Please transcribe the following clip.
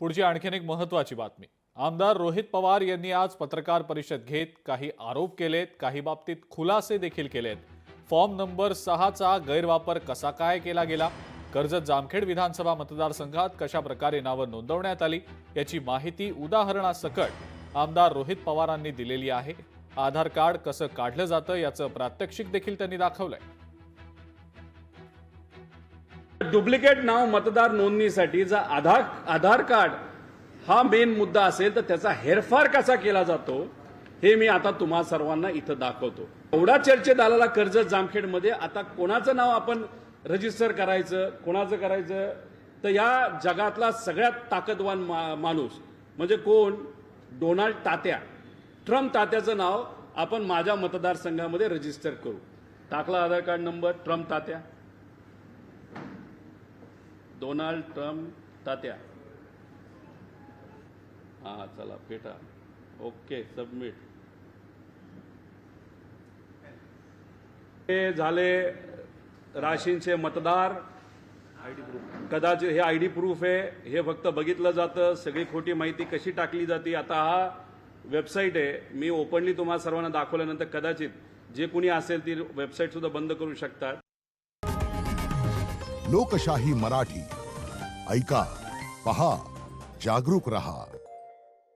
पुढची आणखीन एक महत्त्वाची बातमी। आमदार रोहित पवार यांनी आज पत्रकार परिषद घेत काही आरोप केलेत, काही बाबतीत खुलासे देखील केलेत। फॉर्म नंबर 6 चा गैरवापर कसा काय केला गेला, कर्जत जामखेड विधानसभा मतदारसंघात कशा प्रकारे नावं नोंदवण्यात आली याची माहिती उदाहरणासकट आमदार रोहित पवारांनी दिलेली आहे। आधार कार्ड कसं काढलं जातं याचं प्रात्यक्षिक देखील त्यांनी दाखवलंय। डुप्लिकेट नाव मतदार नोंदणीसाठी जर आधार कार्ड हा मेन मुद्दा असेल तर त्याचा हेरफार कसा केला जातो हे मी आता तुम्हा सर्वांना इथं दाखवतो। एवढा चर्चेत आलेला कर्जत जामखेडमध्ये आता कोणाचं नाव आपण रजिस्टर करायचं, कोणाचं करायचं, तर या जगातला सगळ्यात ताकदवान माणूस म्हणजे कोण? डोनाल्ड तात्या, ट्रम्प तात्याचं नाव आपण माझ्या मतदारसंघामध्ये रजिस्टर करू। टाकला आधार कार्ड नंबर ट्रम्प तात्या, डोनाल्ड ट्रम्प तात्या। हा चला पेटा, ओके सबमिट। हे झाले राशींचे मतदार। कदाचित हे आयडी प्रूफ आहे, हे फक्त बघितलं जातं, सगळी खोटी माहिती कशी टाकली जाते। आता हा वेबसाईट आहे, मी ओपनली तुम्हाला सर्वांना दाखवल्यानंतर कदाचित जे कुणी असेल ती वेबसाईट सुद्धा बंद करू शकतात। लोकशाही मराठी ऐका, पहा, जागरूक रहा।